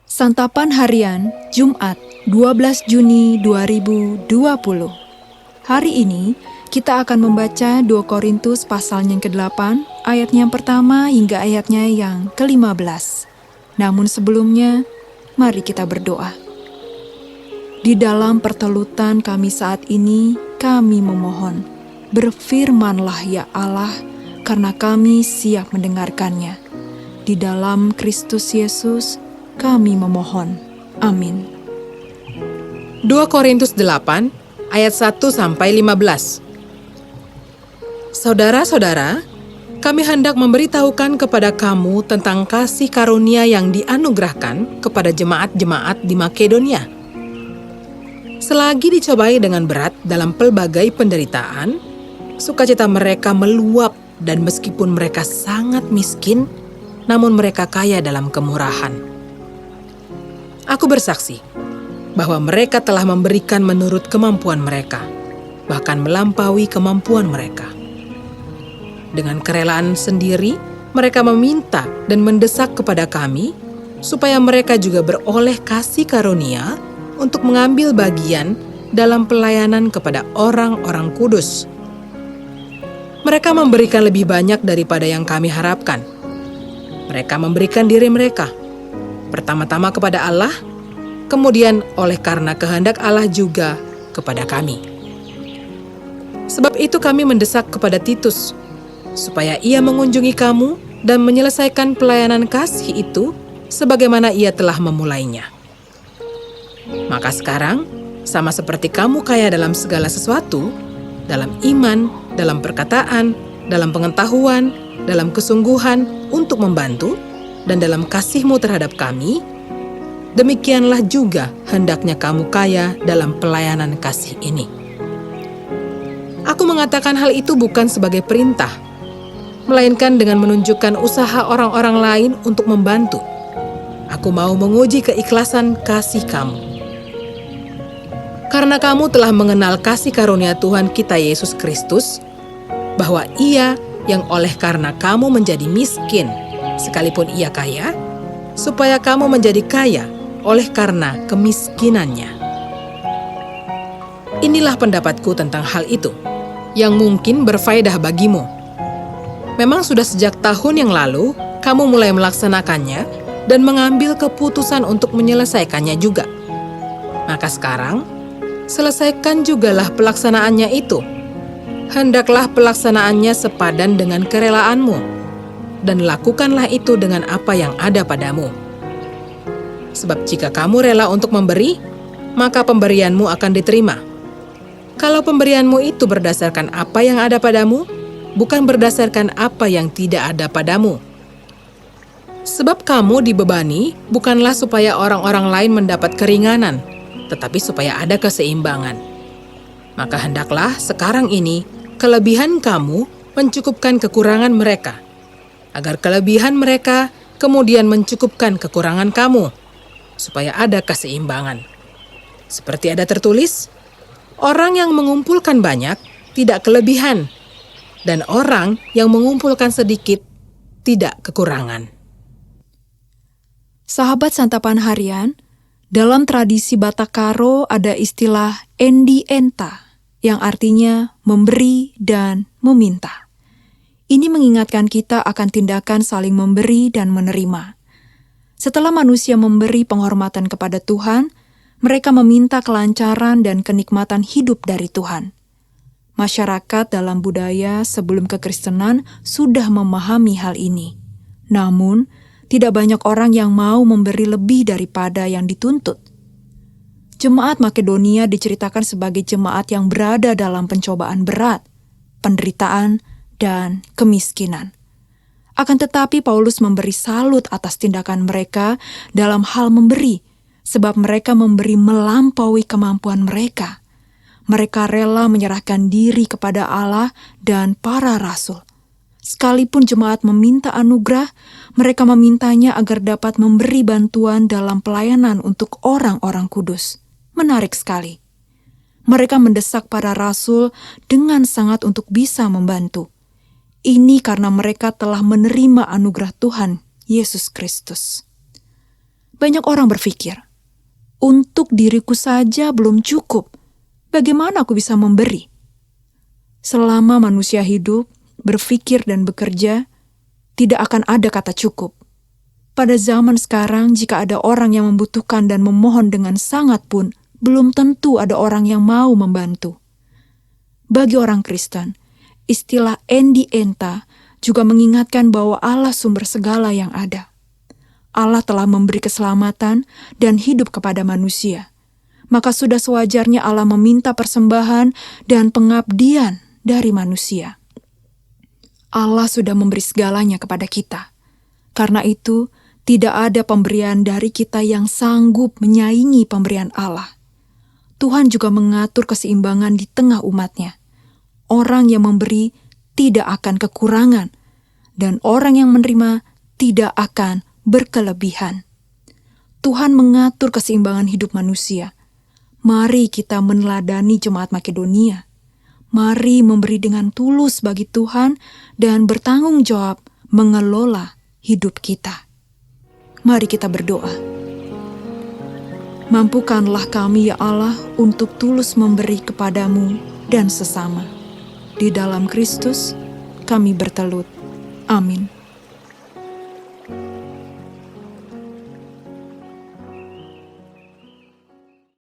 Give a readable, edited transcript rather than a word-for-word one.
Santapan Harian, Jumat, 12 Juni 2020. Hari ini, kita akan membaca 2 Korintus pasal yang ke-8, ayatnya yang pertama hingga ayatnya yang ke-15. Namun sebelumnya, mari kita berdoa. Di dalam pertelutan kami saat ini, kami memohon, berfirmanlah ya Allah, karena kami siap mendengarkannya. Di dalam Kristus Yesus, kami memohon. Amin. 2 Korintus 8 ayat 1-15. Saudara-saudara, kami hendak memberitahukan kepada kamu tentang kasih karunia yang dianugerahkan kepada jemaat-jemaat di Makedonia. Selagi dicobai dengan berat dalam pelbagai penderitaan, sukacita mereka meluap, dan meskipun mereka sangat miskin, namun mereka kaya dalam kemurahan. Aku bersaksi bahwa mereka telah memberikan menurut kemampuan mereka, bahkan melampaui kemampuan mereka. Dengan kerelaan sendiri, mereka meminta dan mendesak kepada kami supaya mereka juga beroleh kasih karunia untuk mengambil bagian dalam pelayanan kepada orang-orang kudus. Mereka memberikan lebih banyak daripada yang kami harapkan. Mereka memberikan diri mereka, pertama-tama kepada Allah, kemudian oleh karena kehendak Allah juga kepada kami. Sebab itu kami mendesak kepada Titus, supaya ia mengunjungi kamu dan menyelesaikan pelayanan kasih itu sebagaimana ia telah memulainya. Maka sekarang, sama seperti kamu kaya dalam segala sesuatu, dalam iman, dalam perkataan, dalam pengetahuan, dalam kesungguhan untuk membantu, dan dalam kasihmu terhadap kami, demikianlah juga hendaknya kamu kaya dalam pelayanan kasih ini. Aku mengatakan hal itu bukan sebagai perintah, melainkan dengan menunjukkan usaha orang-orang lain untuk membantu. Aku mau menguji keikhlasan kasih kamu. Karena kamu telah mengenal kasih karunia Tuhan kita Yesus Kristus, bahwa Ia yang oleh karena kamu menjadi miskin, sekalipun Ia kaya, supaya kamu menjadi kaya oleh karena kemiskinannya. Inilah pendapatku tentang hal itu, yang mungkin berfaedah bagimu. Memang sudah sejak tahun yang lalu, kamu mulai melaksanakannya dan mengambil keputusan untuk menyelesaikannya juga. Maka sekarang, selesaikan jugalah pelaksanaannya itu. Hendaklah pelaksanaannya sepadan dengan kerelaanmu, dan lakukanlah itu dengan apa yang ada padamu. Sebab jika kamu rela untuk memberi, maka pemberianmu akan diterima. Kalau pemberianmu itu berdasarkan apa yang ada padamu, bukan berdasarkan apa yang tidak ada padamu. Sebab kamu dibebani bukanlah supaya orang-orang lain mendapat keringanan, tetapi supaya ada keseimbangan. Maka hendaklah sekarang ini kelebihan kamu mencukupkan kekurangan mereka, agar kelebihan mereka kemudian mencukupkan kekurangan kamu, supaya ada keseimbangan. Seperti ada tertulis, orang yang mengumpulkan banyak tidak kelebihan, dan orang yang mengumpulkan sedikit tidak kekurangan. Sahabat Santapan Harian, dalam tradisi Batak Karo ada istilah endi enta, yang artinya memberi dan meminta. Ini mengingatkan kita akan tindakan saling memberi dan menerima. Setelah manusia memberi penghormatan kepada Tuhan, mereka meminta kelancaran dan kenikmatan hidup dari Tuhan. Masyarakat dalam budaya sebelum kekristenan sudah memahami hal ini. Namun, tidak banyak orang yang mau memberi lebih daripada yang dituntut. Jemaat Makedonia diceritakan sebagai jemaat yang berada dalam pencobaan berat, penderitaan, dan kemiskinan. Akan tetapi Paulus memberi salut atas tindakan mereka dalam hal memberi, sebab mereka memberi melampaui kemampuan mereka. Mereka rela menyerahkan diri kepada Allah dan para rasul. Sekalipun jemaat meminta anugerah, mereka memintanya agar dapat memberi bantuan dalam pelayanan untuk orang-orang kudus. Menarik sekali. Mereka mendesak para rasul dengan sangat untuk bisa membantu. Ini karena mereka telah menerima anugerah Tuhan Yesus Kristus. Banyak orang berpikir, untuk diriku saja belum cukup. Bagaimana aku bisa memberi? Selama manusia hidup, berpikir dan bekerja, tidak akan ada kata cukup. Pada zaman sekarang, jika ada orang yang membutuhkan dan memohon dengan sangat pun, belum tentu ada orang yang mau membantu. Bagi orang Kristen, istilah endi enta juga mengingatkan bahwa Allah sumber segala yang ada. Allah telah memberi keselamatan dan hidup kepada manusia. Maka sudah sewajarnya Allah meminta persembahan dan pengabdian dari manusia. Allah sudah memberi segalanya kepada kita. Karena itu, tidak ada pemberian dari kita yang sanggup menyaingi pemberian Allah. Tuhan juga mengatur keseimbangan di tengah umat-Nya. Orang yang memberi tidak akan kekurangan, dan orang yang menerima tidak akan berkelebihan. Tuhan mengatur keseimbangan hidup manusia. Mari kita meneladani jemaat Makedonia. Mari memberi dengan tulus bagi Tuhan dan bertanggung jawab mengelola hidup kita. Mari kita berdoa. Mampukanlah kami ya Allah untuk tulus memberi kepadamu dan sesama. Di dalam Kristus kami bertelut. Amin.